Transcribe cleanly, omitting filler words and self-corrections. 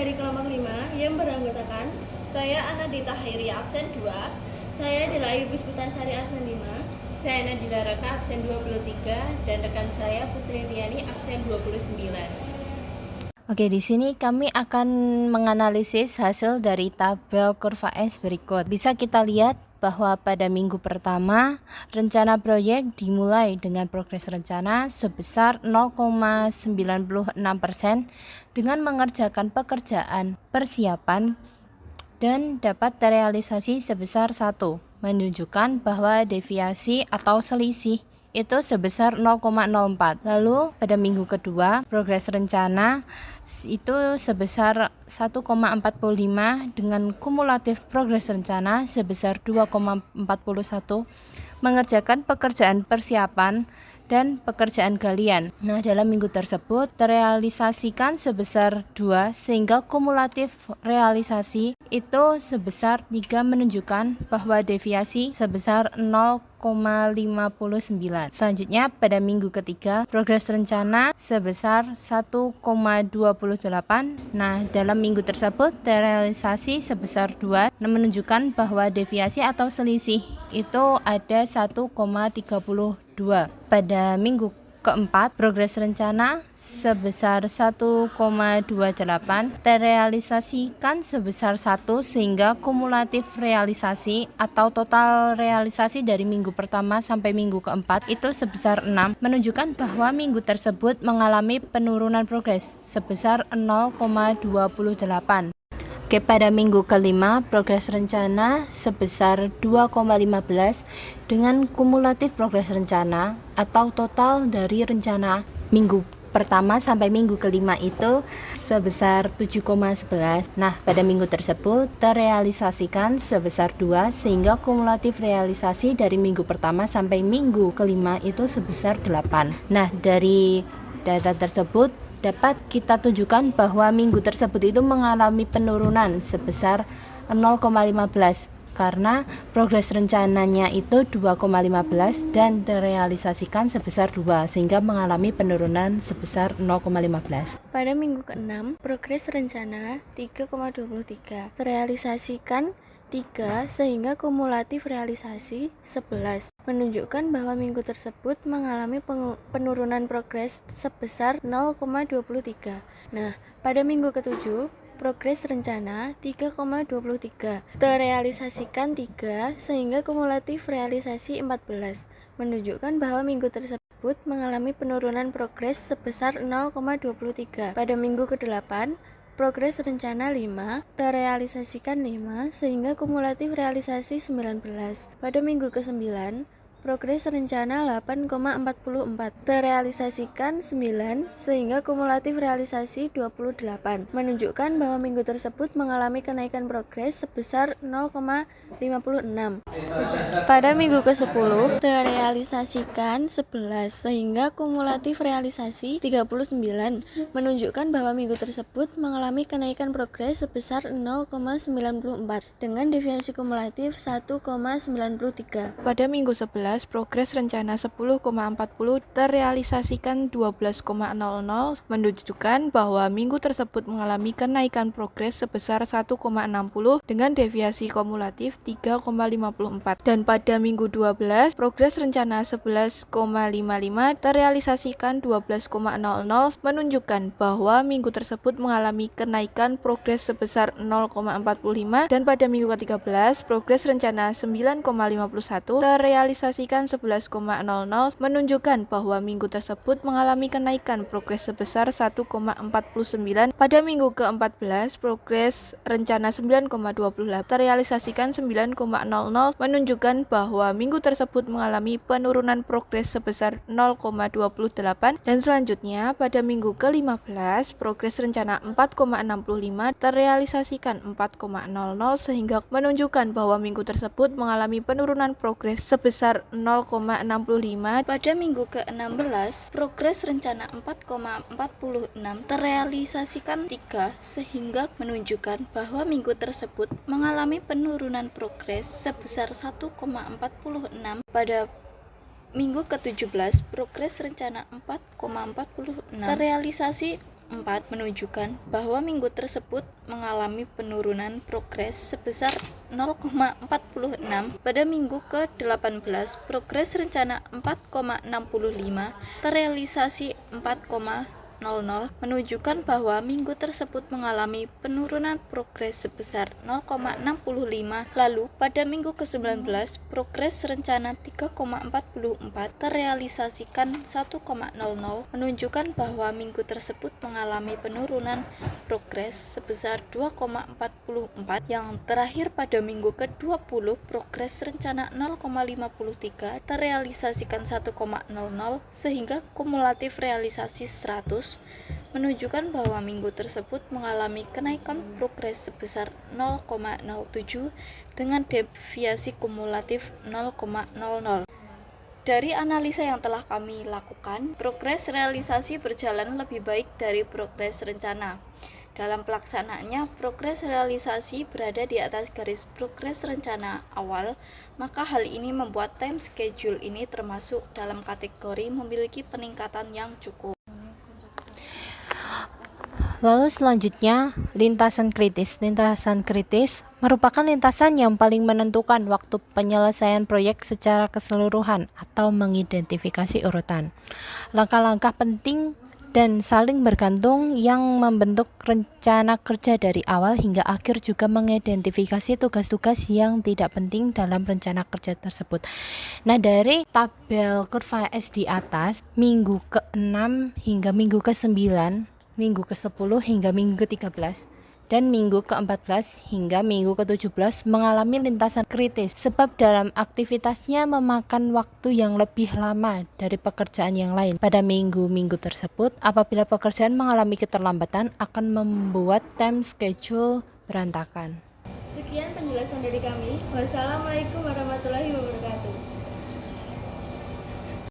dari kelompok 5 yang beranggotakan Saya Anadita Hairi, absen 2. saya adalah Ayu Puspitasari absen 5. Saya Nadila Raka, absen 23. Dan rekan saya Putri Riani, absen 29. Oke, di sini kami akan menganalisis hasil dari tabel kurva S berikut. Bisa kita lihat bahwa pada minggu pertama, rencana proyek dimulai dengan progres rencana sebesar 0,96% dengan mengerjakan pekerjaan persiapan dan dapat terrealisasi sebesar 1, menunjukkan bahwa deviasi atau selisih itu sebesar 0,04. Lalu pada minggu kedua, progres rencana itu sebesar 1,45 dengan kumulatif progres rencana sebesar 2,41, mengerjakan pekerjaan persiapan dan pekerjaan galian. Nah, dalam minggu tersebut terrealisasikan sebesar 2 sehingga kumulatif realisasi itu sebesar 3, menunjukkan bahwa deviasi sebesar 0,59. Selanjutnya pada minggu ketiga progres rencana sebesar 1,28. Nah, dalam minggu tersebut terrealisasi sebesar 2, menunjukkan bahwa deviasi atau selisih itu ada 1,32. Pada minggu keempat, progres rencana sebesar 1,28 terrealisasikan sebesar 1 sehingga kumulatif realisasi atau total realisasi dari minggu pertama sampai minggu keempat itu sebesar 6, menunjukkan bahwa minggu tersebut mengalami penurunan progres sebesar 0,28. Oke, pada minggu kelima, progres rencana sebesar 2,15 dengan kumulatif progres rencana atau total dari rencana minggu pertama sampai minggu kelima itu sebesar 7,11. Nah, pada minggu tersebut terrealisasikan sebesar 2 sehingga kumulatif realisasi dari minggu pertama sampai minggu kelima itu sebesar 8. Nah, dari data tersebut dapat kita tunjukkan bahwa minggu tersebut itu mengalami penurunan sebesar 0,15 karena progres rencananya itu 2,15 dan terrealisasikan sebesar 2 sehingga mengalami penurunan sebesar 0,15. Pada minggu ke-6, progres rencana 3,23 terrealisasikan 3 sehingga kumulatif realisasi 11, menunjukkan bahwa minggu tersebut mengalami penurunan progres sebesar 0,23. Nah, pada minggu ke-7 progres rencana 3,23 terrealisasikan 3 sehingga kumulatif realisasi 14, menunjukkan bahwa minggu tersebut mengalami penurunan progres sebesar 0,23. Pada minggu ke-8 progres rencana 5 terrealisasikan 5 sehingga kumulatif realisasi 19. Pada minggu ke-9 progres rencana 8,44 terrealisasikan 9 sehingga kumulatif realisasi 28, menunjukkan bahwa minggu tersebut mengalami kenaikan progres sebesar 0,56. Pada minggu ke-10 terrealisasikan 11 sehingga kumulatif realisasi 39, menunjukkan bahwa minggu tersebut mengalami kenaikan progres sebesar 0,94 dengan deviasi kumulatif 1,93. Pada minggu 11, progres rencana 10,40 terrealisasikan 12,00, menunjukkan bahwa minggu tersebut mengalami kenaikan progres sebesar 1,60 dengan deviasi kumulatif 3,54. Dan pada minggu 12, progres rencana 11,55 terrealisasikan 12,00, menunjukkan bahwa minggu tersebut mengalami kenaikan progres sebesar 0,45. Dan pada minggu ke-13, progres rencana 9,51 terrealisasikan 11,00, menunjukkan bahwa minggu tersebut mengalami kenaikan progres sebesar 1,49. Pada minggu ke-14, progres rencana 9,28 terrealisasikan 9,00, menunjukkan bahwa minggu tersebut mengalami penurunan progres sebesar 0,28. Dan selanjutnya pada minggu ke-15, progres rencana 4,65 terrealisasikan 4,00 sehingga menunjukkan bahwa minggu tersebut mengalami penurunan progres sebesar 0,65. Pada minggu ke-16, progres rencana 4,46 terrealisasikan 3 sehingga menunjukkan bahwa minggu tersebut mengalami penurunan progres sebesar 1,46. Pada minggu ke-17, progres rencana 4,46 terrealisasi menunjukkan bahwa minggu tersebut mengalami penurunan progres sebesar 0,46. Pada minggu ke-18, progres rencana 4,65 terrealisasi 4,00, menunjukkan bahwa minggu tersebut mengalami penurunan progres sebesar 0,65. Lalu pada minggu ke-19, progres rencana 3,44 terrealisasikan 1,00, menunjukkan bahwa minggu tersebut mengalami penurunan progres sebesar 2,44. Yang terakhir pada minggu ke-20, progres rencana 0,53 terrealisasikan 1,00 sehingga kumulatif realisasi 100, menunjukkan bahwa minggu tersebut mengalami kenaikan progres sebesar 0,07 dengan deviasi kumulatif 0,00. Dari analisa yang telah kami lakukan, progres realisasi berjalan lebih baik dari progres rencana. Dalam pelaksanaannya, progres realisasi berada di atas garis progres rencana awal, maka hal ini membuat time schedule ini termasuk dalam kategori memiliki peningkatan yang cukup. Lalu selanjutnya, lintasan kritis. Lintasan kritis merupakan lintasan yang paling menentukan waktu penyelesaian proyek secara keseluruhan atau mengidentifikasi urutan. Langkah-langkah penting dan saling bergantung yang membentuk rencana kerja dari awal hingga akhir, juga mengidentifikasi tugas-tugas yang tidak penting dalam rencana kerja tersebut. Nah, dari tabel kurva S di atas, minggu ke-6 hingga minggu ke-9, minggu ke-10 hingga minggu ke-13, dan minggu ke-14 hingga minggu ke-17 mengalami lintasan kritis sebab dalam aktivitasnya memakan waktu yang lebih lama dari pekerjaan yang lain. Pada minggu-minggu tersebut, apabila pekerjaan mengalami keterlambatan akan membuat time schedule berantakan. Sekian penjelasan dari kami. Wassalamualaikum warahmatullahi wabarakatuh.